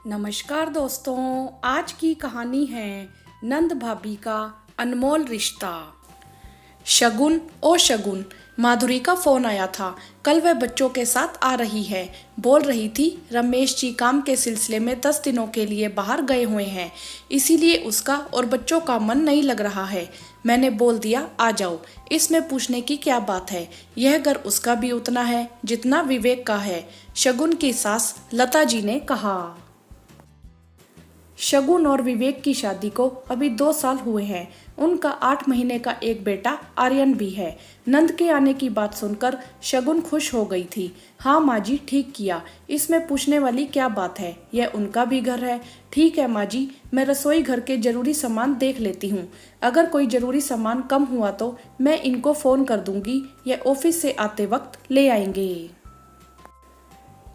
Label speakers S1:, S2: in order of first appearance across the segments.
S1: नमस्कार दोस्तों, आज की कहानी है नंद भाभी का अनमोल रिश्ता। शगुन ओ शगुन, माधुरी का फोन आया था। कल वह बच्चों के साथ आ रही है। बोल रही थी रमेश जी काम के सिलसिले में 10 दिनों के लिए बाहर गए हुए हैं, इसीलिए उसका और बच्चों का मन नहीं लग रहा है। मैंने बोल दिया आ जाओ, इसमें पूछने की क्या बात है। यह घर उसका भी उतना है जितना विवेक का है, शगुन की सास लता जी ने कहा। शगुन और विवेक की शादी को अभी 2 साल हुए हैं। उनका 8 महीने का एक बेटा आर्यन भी है। नंद के आने की बात सुनकर शगुन खुश हो गई थी। हाँ माँ जी, ठीक किया, इसमें पूछने वाली क्या बात है, यह उनका भी घर है। ठीक है माँ जी, मैं रसोई घर के जरूरी सामान देख लेती हूँ। अगर कोई जरूरी सामान कम हुआ तो मैं इनको फोन कर दूंगी, यह ऑफिस से आते वक्त ले आएंगे।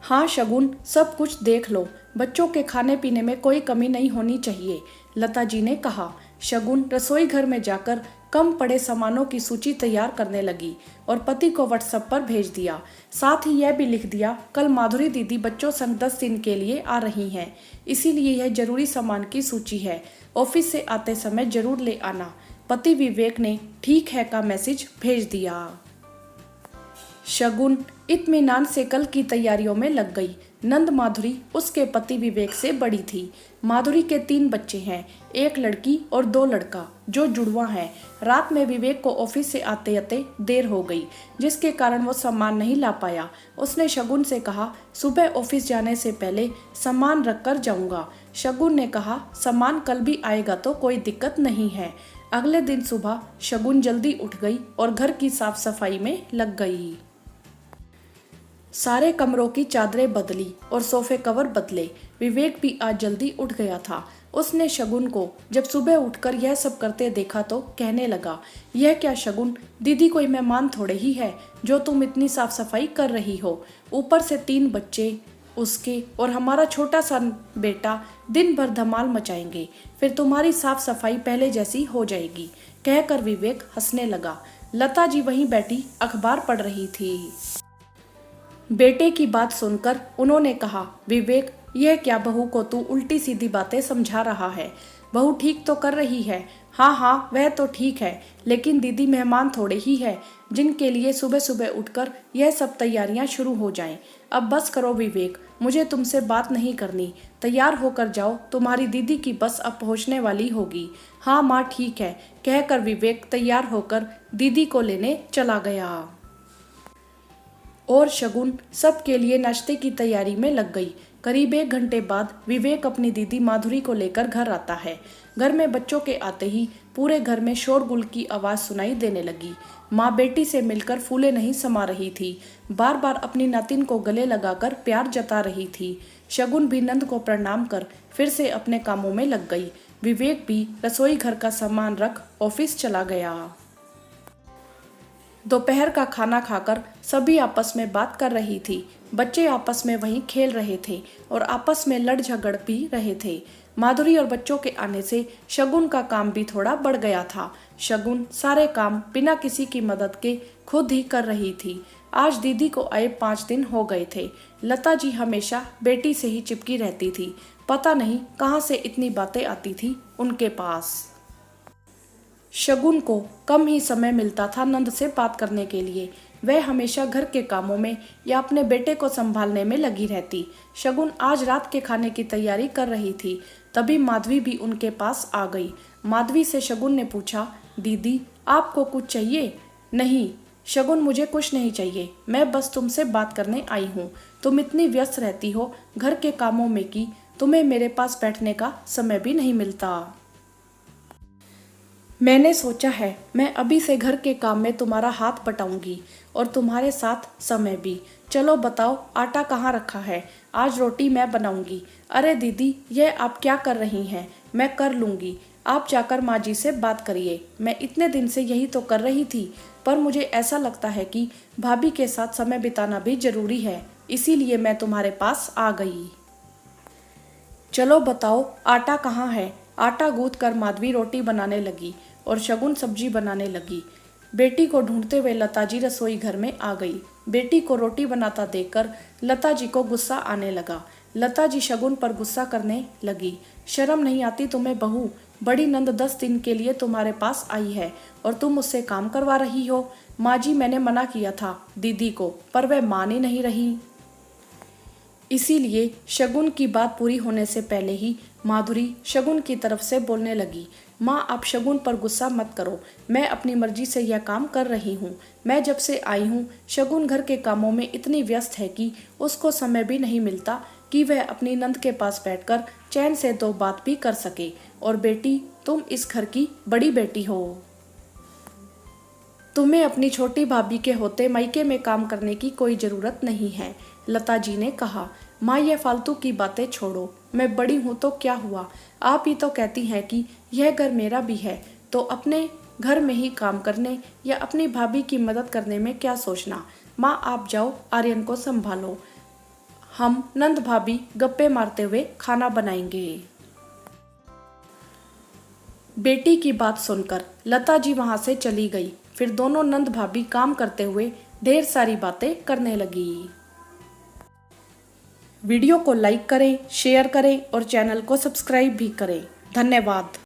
S1: हाँ शगुन, सब कुछ देख लो, बच्चों के खाने पीने में कोई कमी नहीं होनी चाहिए, लता जी ने कहा। शगुन रसोई घर में जाकर कम पड़े सामानों की सूची तैयार करने लगी और पति को व्हाट्सएप पर भेज दिया। साथ ही यह भी लिख दिया कल माधुरी दीदी बच्चों संग 10 दिन के लिए आ रही हैं, इसीलिए यह जरूरी सामान की सूची है, ऑफिस से आते समय जरूर ले आना। पति विवेक ने ठीक है का मैसेज भेज दिया। शगुन इत्मीनान से कल की तैयारियों में लग गई। नंद माधुरी उसके पति विवेक से बड़ी थी। माधुरी के 3 बच्चे हैं, एक लड़की और 2 लड़का जो जुड़वा हैं। रात में विवेक को ऑफिस से आते आते देर हो गई, जिसके कारण वो सामान नहीं ला पाया। उसने शगुन से कहा सुबह ऑफिस जाने से पहले सामान रख कर जाऊंगा। शगुन ने कहा सामान कल भी आएगा तो कोई दिक्कत नहीं है। अगले दिन सुबह शगुन जल्दी उठ गई और घर की साफ सफाई में लग गई। सारे कमरों की चादरें बदली और सोफे कवर बदले। विवेक भी आज जल्दी उठ गया था। उसने शगुन को जब सुबह उठकर यह सब करते देखा तो कहने लगा, यह क्या शगुन, दीदी कोई मेहमान थोड़े ही है जो तुम इतनी साफ सफाई कर रही हो। ऊपर से 3 बच्चे उसके और हमारा छोटा सा बेटा दिन भर धमाल मचाएंगे, फिर तुम्हारी साफ सफाई पहले जैसी हो जाएगी, कहकर विवेक हंसने लगा। लता जी वहीं बैठी अखबार पढ़ रही थी। बेटे की बात सुनकर उन्होंने कहा, विवेक यह क्या बहू को तू उल्टी सीधी बातें समझा रहा है। बहू ठीक तो कर रही है। हाँ हाँ वह तो ठीक है, लेकिन दीदी मेहमान थोड़े ही है जिनके लिए सुबह सुबह उठकर यह सब तैयारियां शुरू हो जाएं। अब बस करो विवेक, मुझे तुमसे बात नहीं करनी, तैयार होकर जाओ, तुम्हारी दीदी की बस अब पहुंचने वाली होगी। हाँ माँ ठीक है, कहकर विवेक तैयार होकर दीदी को लेने चला गया। और शगुन सबके लिए नाश्ते की तैयारी में लग गई। करीब 1 घंटे बाद विवेक अपनी दीदी माधुरी को लेकर घर आता है। घर में बच्चों के आते ही पूरे घर में शोरगुल की आवाज सुनाई देने लगी। माँ बेटी से मिलकर फूले नहीं समा रही थी, बार बार अपनी नातिन को गले लगाकर प्यार जता रही थी। शगुन भी नंद को प्रणाम कर फिर से अपने कामों में लग गई। विवेक भी रसोई घर का सामान रख ऑफिस चला गया। दोपहर का खाना खाकर सभी आपस में बात कर रही थी। बच्चे आपस में वहीं खेल रहे थे और आपस में लड़ झगड़ भी रहे थे। माधुरी और बच्चों के आने से शगुन का काम भी थोड़ा बढ़ गया था। शगुन सारे काम बिना किसी की मदद के खुद ही कर रही थी। आज दीदी को आए 5 दिन हो गए थे। लता जी हमेशा बेटी से ही चिपकी रहती थी। पता नहीं कहाँ से इतनी बातें आती थी उनके पास। शगुन को कम ही समय मिलता था नंद से बात करने के लिए। वह हमेशा घर के कामों में या अपने बेटे को संभालने में लगी रहती। शगुन आज रात के खाने की तैयारी कर रही थी, तभी माधवी भी उनके पास आ गई। माधवी से शगुन ने पूछा, दीदी आपको कुछ चाहिए? नहीं शगुन, मुझे कुछ नहीं चाहिए, मैं बस तुमसे बात करने आई हूँ। तुम इतनी व्यस्त रहती हो घर के कामों में कि तुम्हें मेरे पास बैठने का समय भी नहीं मिलता। मैंने सोचा है मैं अभी से घर के काम में तुम्हारा हाथ बटाऊंगी और तुम्हारे साथ समय भी। चलो बताओ आटा कहाँ रखा है, आज रोटी मैं बनाऊंगी। अरे दीदी यह आप क्या कर रही हैं, मैं कर लूंगी, आप जाकर माँ जी से बात करिए। मैं इतने दिन से यही तो कर रही थी, पर मुझे ऐसा लगता है कि भाभी के साथ समय बिताना भी जरूरी है, इसीलिए मैं तुम्हारे पास आ गई। चलो बताओ आटा कहाँ है। आटा गूंथ कर माधवी रोटी बनाने लगी और शगुन सब्जी बनाने लगी। बेटी को ढूंढते हुए लता जी रसोई घर में आ गई। बेटी को रोटी बनाता देखकर लता जी को गुस्सा आने लगा। लता जी शगुन पर गुस्सा करने लगी। शर्म नहीं आती तुम्हें बहू? बड़ी नंद 10 दिन के लिए तुम्हारे पास आई है और तुम उससे काम करवा रही हो। माँ जी, मैंने मना किया था दीदी को, पर वह मान ही नहीं रही। इसीलिए शगुन की बात पूरी होने से पहले ही माधुरी शगुन की तरफ से बोलने लगी। माँ, आप शगुन पर गुस्सा मत करो, मैं अपनी मर्जी से यह काम कर रही हूँ। मैं जब से आई हूँ शगुन घर के कामों में इतनी व्यस्त है कि उसको समय भी नहीं मिलता कि वह अपनी नंद के पास बैठकर चैन से 2 बात भी कर सके। और बेटी, तुम इस घर की बड़ी बेटी हो, तुम्हें अपनी छोटी भाभी के होते मायके में काम करने की कोई जरूरत नहीं है। लता जी ने कहा। माँ, ये फालतू की बातें छोड़ो, मैं बड़ी हूँ तो क्या हुआ? आप ही तो कहती हैं कि यह घर मेरा भी है, तो अपने घर में ही काम करने या अपनी भाभी की मदद करने में क्या सोचना। माँ, आप जाओ, आर्यन को संभालो, हम नंद भाभी गप्पे मारते हुए खाना बनाएंगे। बेटी की बात सुनकर लता जी वहां से चली गई। फिर दोनों नंद भाभी काम करते हुए ढेर सारी बातें करने लगी। वीडियो को लाइक करें, शेयर करें और चैनल को सब्सक्राइब भी करें। धन्यवाद।